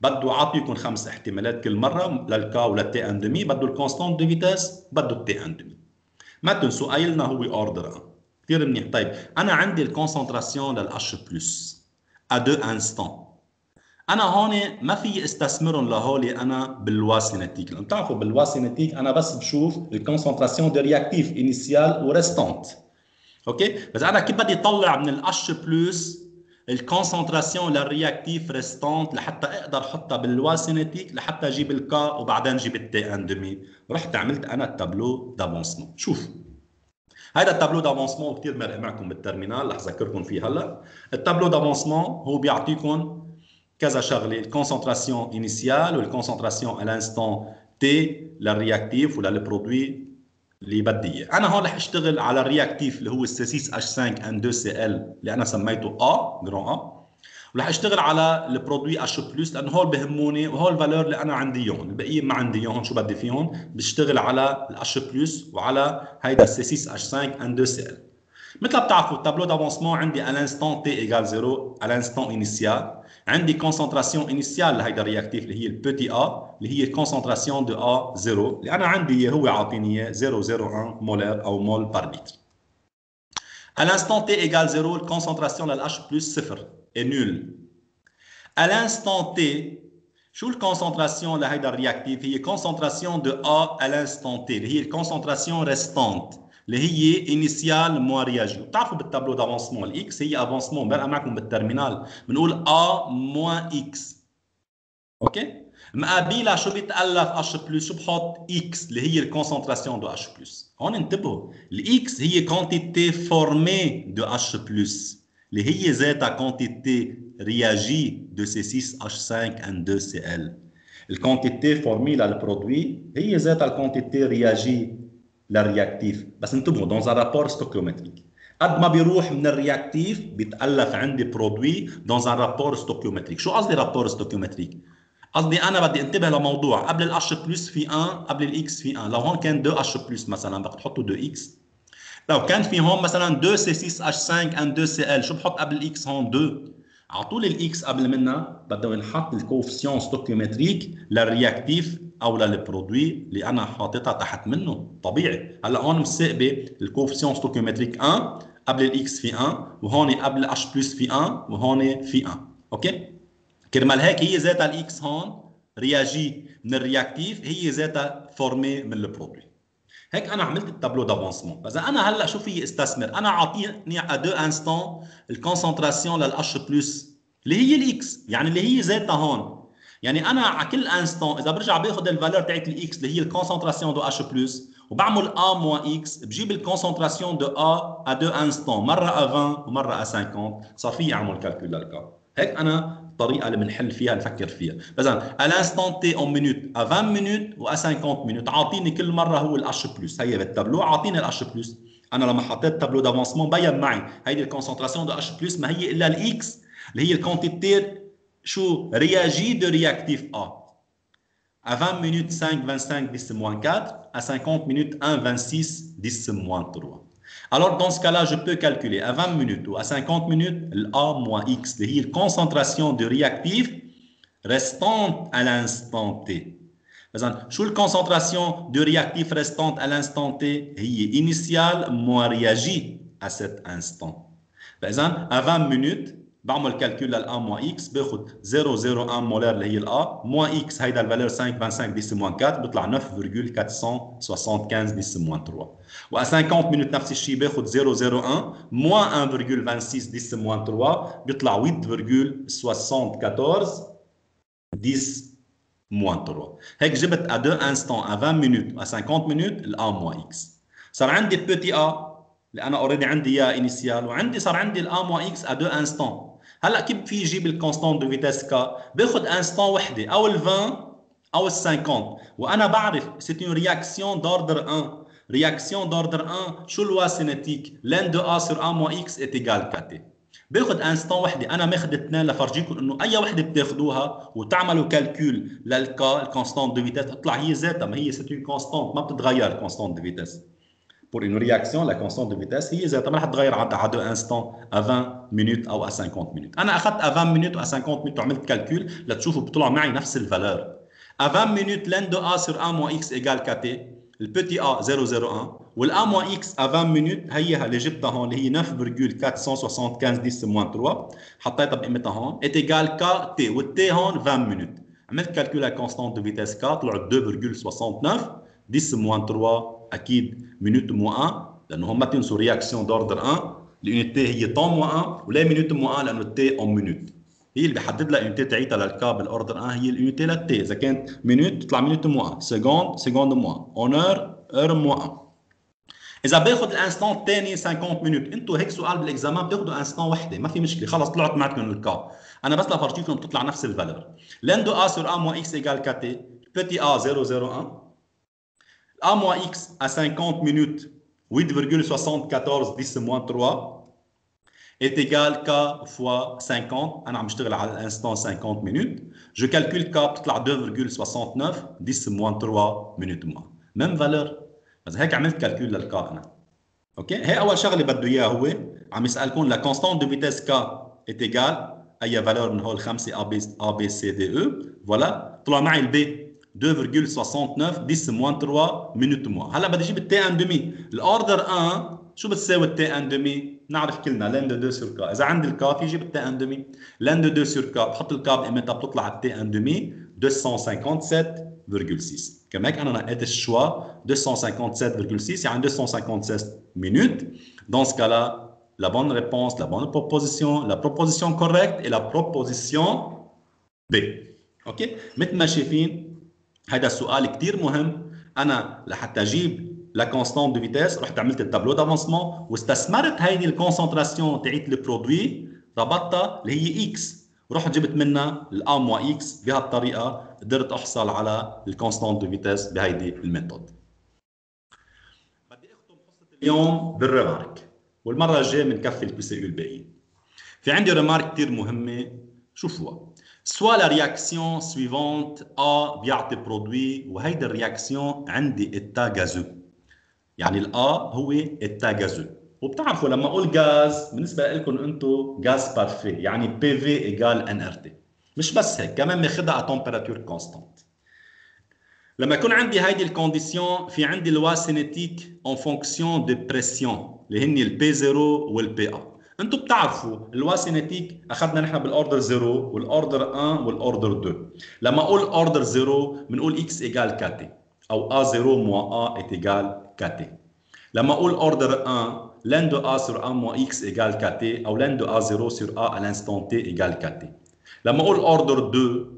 بده يعطيكم 5 احتمالات كل مره للكا وللتي ان دمي، بده الكونستانت دو فيتاس، بده التي ان دمي. ما تنسوا قايلنا هو اوردر 1. كثير منيح. طيب انا عندي الكونسنتراسيون للاتش بلس ا 2 انستون. انا هون ما في استثمرهم لهولي انا باللوا سينيتيك، لانه بتعرفوا باللوا سينيتيك انا بس بشوف الكونسنتراسيون دو رياكتيف انيسيال وريستونت. اوكي، بس انا كيف بدي اطلع من الاتش بلس الكونسنتراسيون للرياكتيف ريستونت لحتى اقدر احطها باللوا سينيتيك لحتى اجيب الكا وبعدين اجيب التي ان دمي؟ رحت عملت انا التابلو دافونسمون. شوف هذا التابلو دافونسمون كثير مرق معكم بالترمينال، رح اذكركم فيه هلا. التابلو دافونسمون هو بيعطيكم كذا شغله، الكونسنتراسيون انيسيال والكونسنتراسيون على الانستون تي للرياكتيف ولا البرودوي اللي بدي اياه. انا هون رح اشتغل على الرياكتيف اللي هو السي 6 اتش 5 ان 2 سي ال اللي انا سميته ا جران ا، ورح اشتغل على البرودوي اتش بلس لانه هول بهموني وهول الفالور اللي انا عندي اياهم، الباقيين ما عندي اياهم. شو بدي فيهم؟ بشتغل على الاتش بلس وعلى هيدا السي 6 اتش 5 ان 2 سي ال. مثل ما بتعرفوا التابلو دافونسمون عندي à l'instant t égale 0 à l'instant initial، عندي كونسنتراسيون انيسيال لهيدا الرياكتيف اللي هي البيتي ا اللي هي الكونسنتراسيون دو ا 0 اللي انا عندي اياه، هو عاطيني اياه 0.01 مولر او مول بار لتر. À l'instant t égale 0 الكونسنتراسيون للH بلس 0 est nulle. À l'instant t شو الكونسنتراسيون لهيدا الرياكتيف؟ هي كونسنتراسيون دو A à l'instant t اللي هي الكونسنتراسيون ريستونت اللي هي انيسيال موا رياجي. بتعرفوا بالتابلو دافونسمون الاكس هي افونسمون، برقى معكم بالترمينال بنقول A موان اكس. اوكي؟ مقابلها شو بيتالف اتش بلس؟ شو بحط؟ اكس اللي هي الكونسنتراسيون دو اتش بلس. هون انتبهوا الاكس هي كونتيتي فورمي دو اتش بلس اللي هي ذاتها كونتيتي رياجي دو سي 6 اتش 5 ان 2 سي ال. الكونتيتي فورمي للبرودوي هي ذاتها الكونتيتي رياجي للرياكتيف، بس انتبهوا دون ان رابور ستوكيومتريك. قد ما بيروح من الرياكتيف بيتالف عندي برودوي دون ان رابور ستوكيومتريك. شو قصدي رابور ستوكيومتريك؟ قصدي انا بدي انتبه لموضوع، قبل الاتش بلس في 1 قبل الاكس في 1. لو هون كان 2 اتش بلس مثلا بدك تحطوا 2 اكس. لو كان في هون مثلا 2 سي 6 اتش 5 ان 2 سي ال، شو بحط قبل الاكس هون؟ 2. على طول الاكس قبل منها بده ينحط الكوفيسيون ستوكيومتريك للرياكتيف او للبرودوي اللي انا حاططها تحت منه. طبيعي هلا هون مساقبه الكوفيسيون ستوكيومتريك 1 قبل الاكس في 1 وهون قبل الاتش بلس في 1 وهون في 1. اوكي؟ كرمال هيك هي ذاتها الاكس هون رياجي من الرياكتيف هي ذاتها فورمي من البرودوي. هيك انا عملت التابلو دافونسمون. بس انا هلا شو في استثمر؟ انا عاطيني ا 2 انستون الكونسنتراسيون للاتش بلس اللي هي الاكس، يعني اللي هي ذاتها هون. يعني انا على كل انستون اذا برجع باخذ الفالور تاعت الاكس اللي هي الكونسنتراسيون دو اتش بلس وبعمل ا موان اكس، بجيب الكونسنتراسيون دو ا 2 انستون مره ا 20 ومره ا 50، صار في اعمل كالكول للكا. هيك انا الطريقه اللي بنحل فيها نفكر فيها. مثلا à l'instant t en minutes à 20 minutes و à 50 minutes عاطيني كل مره هو الاتش بلس. هي بالتابلو عاطيني الاتش بلس. انا لما حطيت تابلو دافونسمون بين معي هيدي الكونسنتراسيون دو اتش بلس ما هي الا الاكس اللي هي الكونتيتي شو رياجي دو رياكتيف ا. À 20 minutes 5,25 10 moins 4, à 50 minutes 1,26 10 moins 3. Alors, dans ce cas-là, je peux calculer à 20 minutes ou à 50 minutes l'A moins X, qui est la concentration de réactif restante à l'instant T. مثلا شو الكونسنتراسيون دو رياكتيف ريستونت à l'instant T؟ هي initiale moins réagi à cet instant. فإذا à 20 minutes بعمل كالكول للA moins X باخذ 0.01 مولر اللي هي الA moins X هيدا الفالور 5.25 10 moins 4 بيطلع 9.475 10 moins 3. و 50 minutes نفس الشيء باخذ 0.01 moins 1.26 10 moins 3 بيطلع 8.74 10 moins 3. هيك جبت à 2 instants à 20 minutes à 50 minutes الA moins X. صار عندي petit a اللي انا اوريدي عندي اياه انيسيال، وعندي صار عندي الA moins X à 2 instants. هلا كيف في يجيب الكونستانت دو فيتاس كا؟ باخذ انستون وحده او ال 20 او ال 50 وانا بعرف سي اون رياكسيون دوردر 1. رياكسيون دوردر 1 شو لوا سينيتيك؟ لين دو ا سور ا موان اكس ايت ايغال كاتي. باخذ انستون وحده، انا ماخذ اثنين لفرجيكم انه اي وحده بتاخذوها وتعملوا كالكول للكا الكونستانت دو فيتاس تطلع هي ذاتها، ما هي سي اون كونستانت ما بتتغير الكونستانت دو فيتاس. Pour une réaction, la constante de vitesse هي ذاتها ما رح تتغير à 2 instants, à 20 minutes أو à 50 minutes. أنا أخذت à 20 minutes و à 50 minutes وعملت كالكول لتشوفوا بيطلع معي نفس الفالور. À 20 minutes, ln de A sur A moins X égale KT. Le petit A 0,01 والA moins X à 20 minutes هيها اللي جبتها هون اللي هي 9,475 10 moins 3 حطيتها بقيمتها هون est égal KT والT هون 20 minutes. عملت كالكول على constante de vitesse K طلعت 2,69 10 moins 3 اكيد minute moins 1 لانه هم ما تنسوا رياكسيون دوردر 1 اليونيتي هي طون moins 1 ولا minute moins 1 لانه التي اون minute هي اللي بيحدد لها اليونيتي تاعيتها للكا بالاوردر 1 هي اليونيتي للتي اذا كانت minute تطلع minute moins 1 سكوند سكوند moins 1 اونر اور moins 1 اذا باخذ الانستون الثاني 50 minutes انتم هيك سؤال بالاكزامان بتاخذوا انستون وحده ما في مشكله خلص طلعت معكم الكا انا بس لفرجيكم بتطلع نفس الفالور لن دو ا سور ا moins x égale kt petit a 0,01 A moins X à 50 minutes, 8,74 10 moins 3 est égal K fois 50. أنا عم بشتغل على l'instant 50 minutes. Je calcule K بتطلع 2,69 10 moins 3 minutes moins. Même valeur. بس هيك عملت كالكول للكا أنا. أوكي؟ هي أول شغلة بده إياها هو عم يسألكم la constante de vitesse K est égale أي valeur من هول الخمسة A B C D E. Voilà. طلع معي البي 2,69 10 moins 3 minutes moins. هلا بدي اجيب التي ان دمي الاوردر 1 شو بتساوي التي ان دمي نعرف كلنا لن دو 2 سور كا اذا عندي الكا في جيب التي ان دمي لن دو 2 سور كا بحط الكا بقيمتها بتطلع التي ان دمي 257,6 كما هيك انا نقيت الشوا 257,6 يعني 256 minutes dans ce cas là la bonne réponse la bonne proposition la proposition correcte est la proposition B. اوكي مثل ما شايفين هذا السؤال كثير مهم انا لحتى اجيب لا كونستانت دو فيتيس رحت عملت التابلو دافونسمون واستثمرت هيدي الكونسنتراسيون تاعت البرودوي ربطتها اللي هي اكس رحت جبت منها الA موا اكس بهالطريقه قدرت احصل على الكونستانت دو فيتيس بهيدي الميثود. بدي اختم حصه اليوم بالريمارك والمره الجايه بنكفي البي سي يو الباقيين. في عندي ريمارك كثير مهمه شوفوها. Soit la réaction suivante A بيعطي برودوي وهيدا الرياكسيون عندي état gazeux. يعني ال A هو état gazeux. وبتعرفوا لما اقول غاز بالنسبه لكم انتم غاز بارفي يعني PV égale nRT. مش بس هيك كمان بناخذها à température constante. لما يكون عندي هيدي الكونديسيون في عندي لوا سينيتيك en fonction de pression اللي هن ال P0 وال PA. انتم بتعرفوا اللوا سينيتيك اخذنا نحن بالاوردر 0 والاوردر 1 والاوردر 2 لما اقول اوردر 0 بنقول x égale kt او a0 moins a est égal kt لما اقول اوردر 1 ln de a sur a moins x égale kt او ln de a0 sur a à l'instant t égale kt لما اقول اوردر 2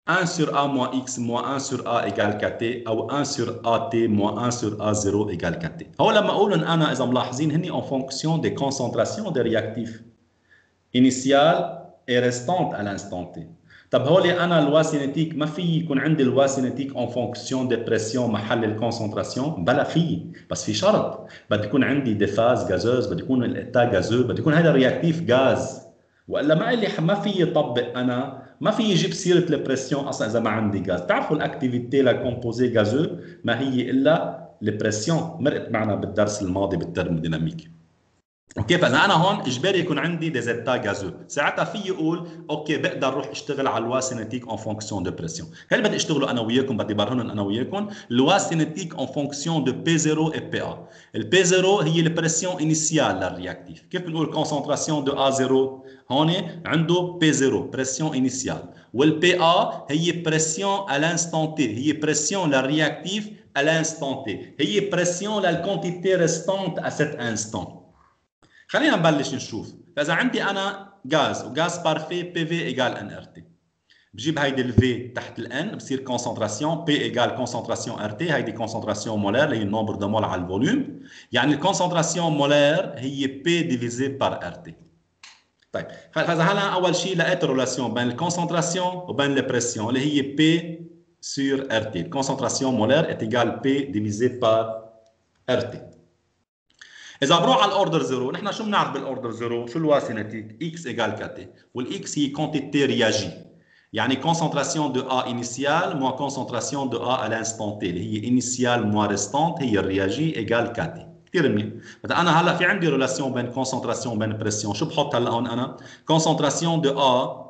1 sur a moins x moins 1 sur a égale kt او 1 sur at moins 1 sur a0 égale kt. هو لما اقولن انا اذا ملاحظين هني en fonction des concentrations des réactifs initiales et restantes à l'instant t. طب هولي انا لوا سينيتيك ما في يكون عندي لوا سينيتيك en fonction des pressions محل الكونسنتراسيون بلا في بس في شرط بده يكون عندي دي فاز غازوز بده يكون الاتا غازو بده يكون هذا الرياكتيف غاز والا ما في يطبق انا ما في يجيب سيره البريسيون اصلا اذا ما عندي غاز. بتعرفوا الاكتيفيتي للكومبوزي غازو ما هي الا البريسيون مرقت معنا بالدرس الماضي بالترموديناميك. اوكي فاذا انا هون اجباري يكون عندي دي زيتا غازو ساعتها في يقول اوكي بقدر اروح اشتغل على اللوا سينيتيك اون فونكسيون دو بريسيون. هل بدي اشتغلوا انا وياكم بدي برهنهم انا وياكم لوا سينيتيك اون فونكسيون دو بي 0 اي بي ا. البي 0 هي البريسيون انيسيال للرياكتيف. كيف بنقول كونسنتراسيون دو ا 0 هون عنده بي 0 بريسيون انيسيال والبي ا هي بريسيون à l'instant t هي بريسيون للرياكتيف à l'instant t هي بريسيون للكونتيتي ريستانت à cet instant. خلينا نبلش نشوف. فاذا عندي انا غاز وغاز بارفي بي في ايجال ان ار تي بجيب هيدي الفي تحت الان بصير كونسنتراسيون بي ايجال كونسنتراسيون ار تي هيدي كونسنتراسيون مولار اللي هي النمبر دو مول على الفوليوم يعني الكونسنتراسيون مولار هي بي ديفيزي بار ار تي. طيب فاذا هلا اول شيء لقيت الريلاسيون بين الكونسنتراسيون وبين البريسيون اللي هي بي سور ار تي الكونسنتراسيون مولار est ايجال بي ديفيزي بار ار تي. إذا بروح على الأوردر 0 نحن شو بنعرف بالأوردر 0 شو الوا سينيتيك x égale kt والx هي quantité réagée يعني concentration de A initiale moins concentration de A à l'instant t اللي هي initiale moins restante هي الرياجي égale kt. كثير منيح. مثلا انا هلا في عندي ريلاسيون بين كونسنتراسيون وبين بريسيون، شو بحط هلا هون انا؟ كونسنتراسيون دو ا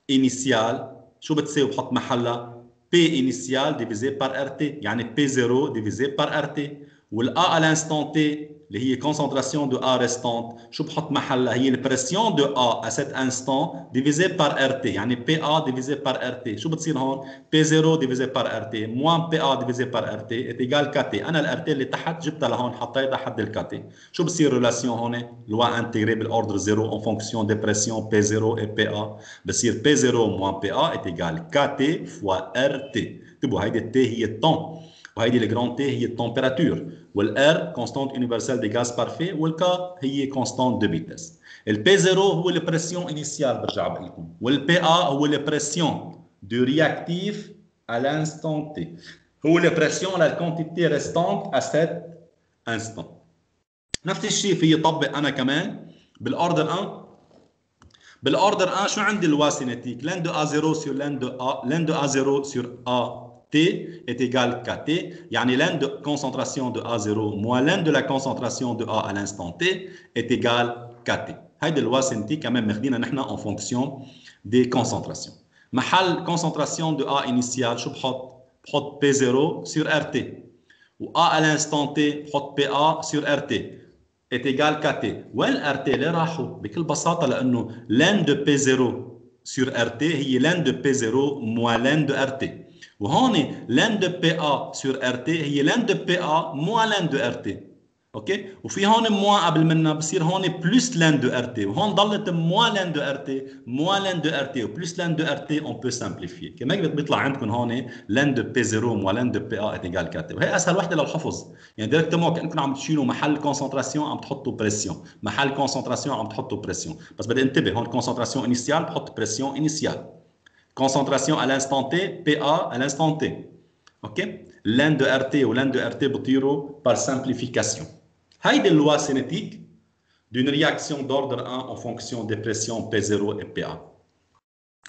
انيسيال شو بتساوي؟ بحط محلها بي انيسيال ديفيزي بار ار تي، يعني بي 0 ديفيزي بار ار تي، والا ا الانستون تي اللي هي كونسنتراسيون دو ا ريستونت شو بحط محلها؟ هي البريسيون دو ا ا سيت انستون ديفيزي بار ار تي، يعني بي ا ديفيزي بار ار تي. شو بتصير هون؟ بي 0 ديفيزي بار ار تي موان بي ا ديفيزي بار ار تي ايتيغال كاتي. انا الار تي اللي تحت جبتها لهون حطيتها حد الكاتي. شو بصير ريلاسيون هون؟ لوا انتيغري بالاوردر 0 اون فونكسيون دي بريسيون بي 0 اي بي ا. بصير بي 0 موان بي ا ايتيغال كاتي فوا ار تي. انتبهوا هيدي التي هي الطون، وهيدي الجراند تي هي التمبيراتور، والار كونستانت يونيفرسال دي غاز بارفي، والكا هي كونستانت دو فيتاس. البي 0 هو البريسيون انيسيال برجع بقول لكم، والبي ا هو البريسيون دو رياكتيف à l'instant T. هو البريسيون على الكونتيتي ريستانت à cet instant. نفس الشيء في يطبق انا كمان بالاوردر 1. بالاوردر 1 شو عندي الوا سينيتيك؟ لين دو A0 sur لين دو A0 sur A T est égal KT, يعني لين de concentration de A0 moins لين de la concentration de A à l'instant T est égal KT. هيدي الوا سينيتيك كمان ماخدينها نحن en fonction des concentrations. محل concentration de A initiale شو بحط؟ بحط P0 sur RT, و A à l'instant T بحط PA sur RT est égal KT. وين RT اللي راحوا؟ بكل بساطة لأنه لين de P0 sur RT هي لين de P0 moins لين de RT. وهون لين de PA sur RT هي لين de PA moins لين de RT. اوكي؟ وفي هون موان قبل منها بصير هون بلس لين دو ار تي، وهون ضلت موان لين دو ار تي، موان لين دو ار تي وبلس لين دو ار تي. اون بو سامبليفي كما بيطلع عندكم هون لين دو بي 0 موان لين دو بي ا ايتيغال 4. وهي اسهل وحده للحفظ، يعني ديريكتومون كانكم عم تشيلوا محل كونسنتراسيون عم تحطوا بريسيون، محل كونسنتراسيون عم تحطوا بريسيون. بس بدي انتبه هون كونسنتراسيون انيسيال بحط بريسيون انيسيال، concentration à l'instant T, PA à l'instant T. OK? L'un de RT ou l'un de RT بطيروا par simplification. هيدي اللوا cinétique d'une réaction d'ordre 1 en fonction des pressions P0 et PA.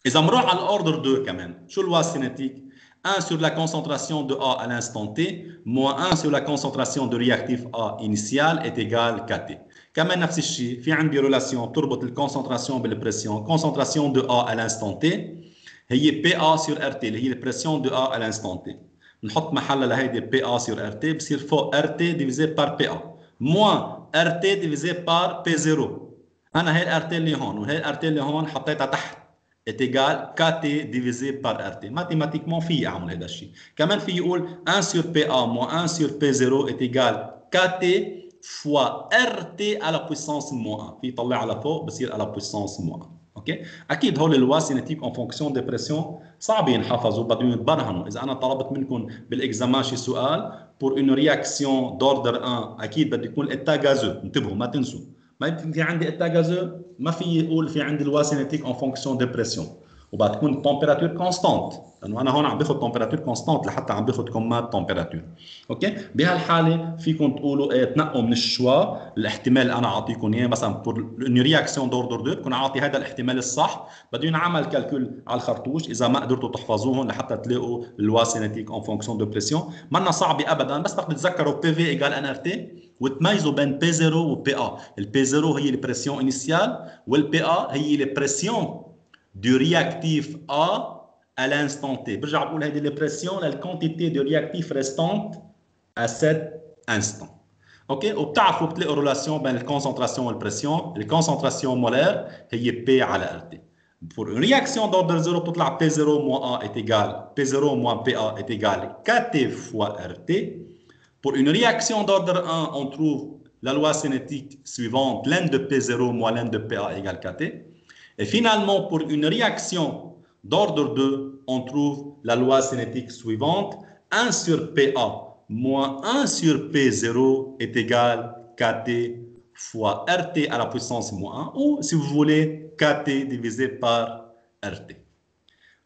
إذا بنروح على l'ordre 2 كمان، شو اللوا cinétique؟ 1 sur la concentration de A à l'instant T moins 1 sur la concentration de réactif A initial est égal KT. كمان نفس الشيء في عندي relation بتربط الكونسنتراسيون بالبريسيون. concentration de A à l'instant T هي PA sur RT اللي هي البريسيون de A à l'instant T. نحط محلها لهيدي PA sur RT بصير فوق RT divisé par PA moins RT divisé par P0. أنا هي الRT اللي هون وهي الRT اللي هون حطيتها تحت est égal KT divisé par RT. Mathématiquement في أعمل هذا الشيء. كمان في يقول 1 sur PA moins 1 sur P0 est égal KT fois RT à la puissance moins 1. في يطلع على فوق بصير à la puissance moins 1. اوكي؟ اكيد هول اللوا سينيتيك اون فونكسيون دي بريسيون صعب ينحفظوا، بدهم يتبرهنوا. اذا انا طلبت منكم بالاكزامان شي سؤال بور اون رياكسيون دوردر 1 اكيد بده يكون اتا غازو. انتبهوا ما تنسوا، ما في عندي اتا غازو ما في يقول في عندي اللوا سينيتيك اون فونكسيون دي بريسيون، وبعد تكون التمبيراتور كونستانت، لانه انا هون عم باخذ تمبيراتور كونستانت لحتى عم باخذ كومات تمبيراتور. اوكي؟ بهالحاله فيكم تقولوا تنقوا من الشوا الاحتمال اللي انا اعطيكم اياه. مثلا بور اون رياكسيون دوردر 2 بكون اعطي هذا الاحتمال الصح، بده ينعمل كالكول على الخرطوش اذا ما قدرتوا تحفظوهم لحتى تلاقوا اللوا سينيتيك اون فونكسيون دو بريسيون. منا صعبه ابدا، بس بدكم تتذكروا بي في ايجال ان ار تي وتميزوا بين بي 0 وبي ا. البي 0 هي البريسيون انيسيال والبي ا هي البريسيون du réactif A à l'instant T. برجع بقول هيدي البريسيون للكونتيتي دو رياكتيف ريستانت à cet instant. اوكي؟ وبتعرفوا بتلاقوا ريلاسيون بين الكونسنتراسيون والبريسيون. الكونسنتراسيون مولار هي P على RT. Pour une réaction d'ordre 0 بتطلع P0 moins A est égal P0 moins PA est égal KT fois RT. Pour une réaction d'ordre 1, on trouve la loi cinétique suivante, l'N de P0 moins l'N de PA égale KT. Et finalement, pour une réaction d'ordre 2, on trouve la loi cinétique suivante, 1 sur PA moins 1 sur P0 est égal KT fois RT à la puissance moins 1, ou si vous voulez, KT divisé par RT.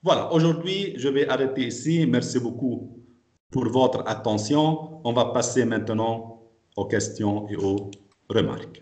Voilà, aujourd'hui, je vais arrêter ici. Merci beaucoup pour votre attention. On va passer maintenant aux questions et aux remarques.